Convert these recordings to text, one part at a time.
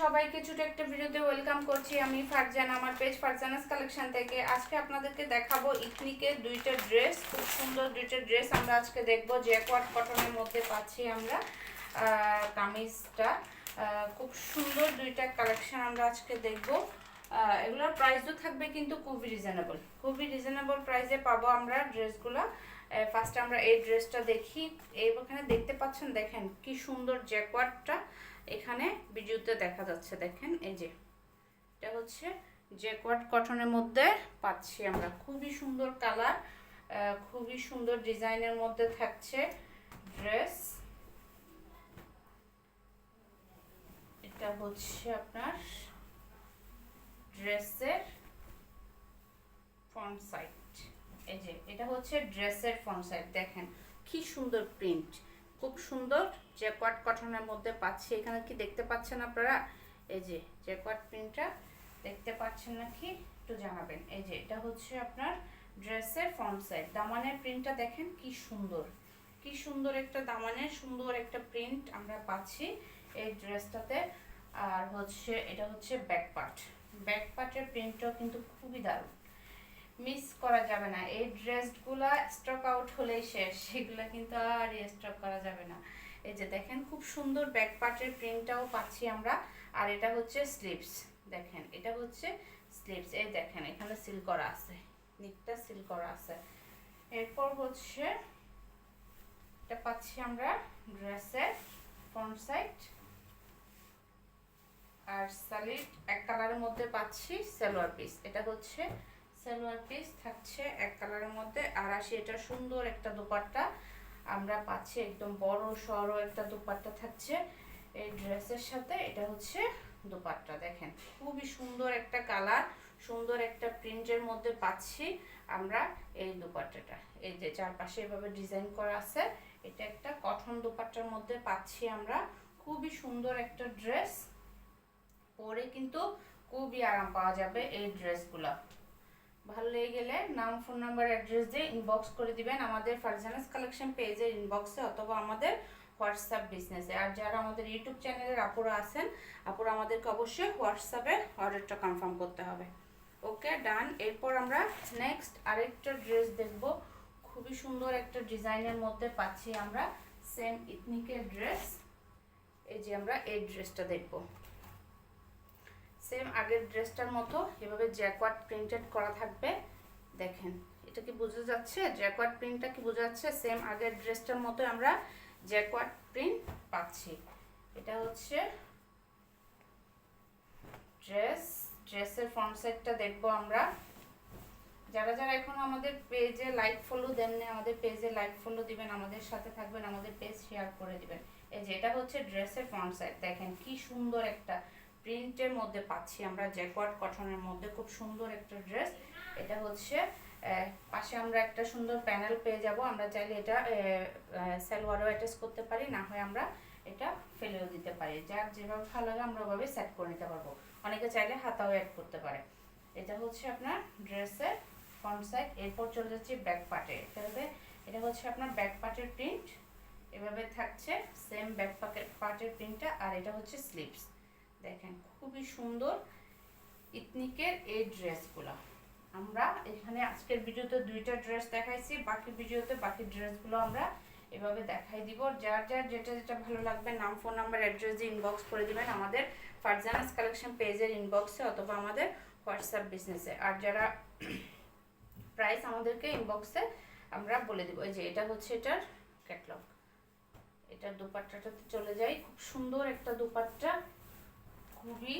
সবাইকে ছোট একটা ভিডিওতে ওয়েলকাম করছি। আমি ফারজানা, আমার পেজ ফারজানাস কালেকশন থেকে। আজকে আপনাদেরকে দেখাবো ইথনিকের দুইটা ড্রেস, খুব সুন্দর দুইটা ড্রেস আমরা আজকে দেখবো। জ্যাকওয়ার্ড কটনের মধ্যে পাচ্ছি আমরা কামিজটা। খুব সুন্দর দুইটা কালেকশন আমরা আজকে দেখবো। এগুলোর প্রাইসও থাকবে কিন্তু খুবই রিজনেবল প্রাইসে পাবো আমরা ড্রেসগুলো। ফার্স্ট আমরা এই ড্রেসটা দেখি। এখানে দেখতে পাচ্ছেন, দেখেন কি সুন্দর জ্যাকওয়ার্ডটা এখানে ভিডিওতে দেখা যাচ্ছে। দেখেন এই যে এটা হচ্ছে জ্যাকওয়ার্ড কটনের মধ্যে পাচ্ছি আমরা। খুবই সুন্দর কালার, খুবই সুন্দর ডিজাইনের মধ্যে থাকছে ড্রেস। এটা হচ্ছে আপনার ড্রেসের ফ্রন্ট সাইড। এই যে এটা হচ্ছে ড্রেসের ফ্রন্ট সাইড। দেখেন কি সুন্দর প্রিন্ট, খুব সুন্দর জ্যাকওয়ার্ড কটনের মধ্যে পাচ্ছি। এখানে কি দেখতে পাচ্ছেন আপনারা? এই যে জ্যাকওয়ার্ড প্রিন্টটা দেখতে পাচ্ছেন নাকি একটু জানাবেন। এই যে এটা হচ্ছে আপনার ড্রেসের ফ্রন্ট সাইড। দামানের প্রিন্টটা দেখেন কি সুন্দর, কি সুন্দর একটা দামানের সুন্দর একটা প্রিন্ট আমরা পাচ্ছি এই ড্রেসটাতে। আর হচ্ছে এটা হচ্ছে ব্যাক পার্টের প্রিন্টটাও কিন্তু খুবই দারুণ, মিস করা যাবে না। এই ড্রেসগুলা স্টক আউট হলেই শেষ, সেগুলো কিন্তু আর স্টক করা যাবে না। এই যে দেখেন খুব সুন্দর ব্যাক পার্টের প্রিন্টটাও পাচ্ছি আমরা। আর এটা হচ্ছে স্লিভস। দেখেন এটা হচ্ছে স্লিভস। এই দেখেন এখানে সিল করা আছে, নিটটা সিল করা আছে। এরপর হচ্ছে এটা পাচ্ছি আমরা ড্রেসের ফ্রন্ট সাইড। আর সলিড এক কালারের মধ্যে পাচ্ছি সালোয়ার পিস। এটা হচ্ছে সালোয়ার পিস থাকছে এক কালারের মধ্যে। আর আসি এটা সুন্দর একটা দোপাট্টা আমরা পাচ্ছি, একদম বড় সড়ো একটা দোপাট্টা থাকছে এই ড্রেসের সাথে। এটা হচ্ছে দোপাট্টা। দেখেন খুবই সুন্দর একটা কালার, সুন্দর একটা প্রিন্টের মধ্যে পাচ্ছি আমরা এই দোপাট্টাটা। এই যে চারপাশে এভাবে ডিজাইন করা আছে। এটা একটা কটন দোপাট্টার মধ্যে পাচ্ছি আমরা। খুবই সুন্দর একটা ড্রেস, পরে কিন্তু খুবই আরাম পাওয়া যাবে এই ড্রেসগুলো। ভালো লেগে গেলে নাম, ফোন নাম্বার, অ্যাড্রেস দিয়ে ইনবক্স করে দিবেন আমাদের ফারজানাস কালেকশন পেজের ইনবক্সে অথবা আমাদের হোয়াটসঅ্যাপ বিজনেসে। আর যারা আমাদের ইউটিউব চ্যানেলের আপুরা আছেন, আপুরা আমাদেরকে অবশ্যই হোয়াটসঅ্যাপে অর্ডারটা কনফার্ম করতে হবে। ওকে, ডান। এরপর আমরা নেক্সট আরেকটা ড্রেস দেখব। খুবই সুন্দর একটা ডিজাইনের মধ্যে পাচ্ছি আমরা সেম ইথনিকের ড্রেস। এই যে আমরা এই ড্রেসটা দেখব। সেম আগের ড্রেসটার মতো এভাবে জ্যাকওয়ার্ড প্রিন্টেড করা থাকবে। দেখেন এটা কি বোঝা যাচ্ছে? জ্যাকওয়ার্ড প্রিন্টটা কি বোঝা যাচ্ছে? সেম আগের ড্রেসটার মতো আমরা জ্যাকওয়ার্ড প্রিন্ট পাচ্ছি। এটা হচ্ছে ড্রেসের ফ্রন্ট সাইডটা দেখবো আমরা। যারা যারা এখন আমাদের পেজে লাইক ফলো দেননি, আমাদের পেজে লাইক ফলো দিবেন, আমাদের সাথে থাকবেন, আমাদের পেজ শেয়ার করে দিবেন। এই যে এটা হচ্ছে ড্রেসের ফ্রন্ট সাইড। দেখেন কি সুন্দর একটা প্রিন্টের মধ্যে পাচ্ছি আমরা জ্যাকওয়ার্ড কটনের মধ্যে। খুব সুন্দর একটা ড্রেস। এটা হচ্ছে পাশে আমরা একটা সুন্দর প্যানেল পেয়ে যাব। আমরা চাইলে এটা সালোয়ারও অ্যাটাচ করতে পারি, না হয় আমরা এটা ফেলেও দিতে পারি। যার যেভাবে ভালো লাগে আমরা ওভাবে সেট করে নিতে পারবো। অনেকে চাইলে হাতাও অ্যাড করতে পারে। এটা হচ্ছে আপনার ড্রেসের ফ্রন্ট সাইড। এরপর চলে যাচ্ছে ব্যাক পার্টে। এটা হচ্ছে আপনার ব্যাক পার্টের প্রিন্ট। এভাবে থাকছে সেম ব্যাক পার্টের প্রিন্টটা। আর এটা হচ্ছে স্লিভস। দেখেন খুবই সুন্দর ইথনিকের এই ড্রেসগুলো। আমরা এখানে আজকের ভিডিওতে দুইটা ড্রেস দেখাইছি, বাকি ভিডিওতে বাকি ড্রেসগুলো আমরা এভাবে দেখাই দিব। যার যার যেটা যেটা ভালো লাগবে নাম, ফোন নাম্বার, অ্যাড্রেস দিয়ে ইনবক্স করে দিবেন আমাদের ফারজানাস কালেকশন পেজের ইনবক্সে অথবা আমাদের হোয়াটসঅ্যাপ বিজনেসে। আর যারা প্রাইস আমাদেরকে ইনবক্সে আমরা বলে দিব। এই যে এটা হচ্ছে এটার ক্যাটালগ। এটার দোপাট্টাটাতে চলে যাই। খুব সুন্দর একটা দোপাট্টা, খুবই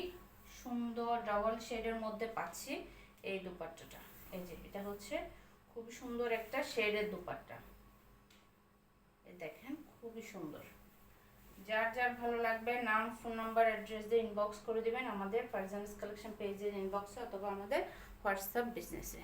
সুন্দর ডাবল শেডের মধ্যে পাচ্ছি এই দোপাট্টাটা। এই যে এটা হচ্ছে খুবই সুন্দর একটা শেডের দোপাট্টা। এই দেখেন খুবই সুন্দর। যার যার ভালো লাগবে নাম, ফোন নাম্বার, অ্যাড্রেস দিয়ে ইনবক্স করে দিবেন আমাদের ফারজানাস কালেকশন পেজের ইনবক্সে অথবা আমাদের হোয়াটসঅ্যাপ বিজনেসে।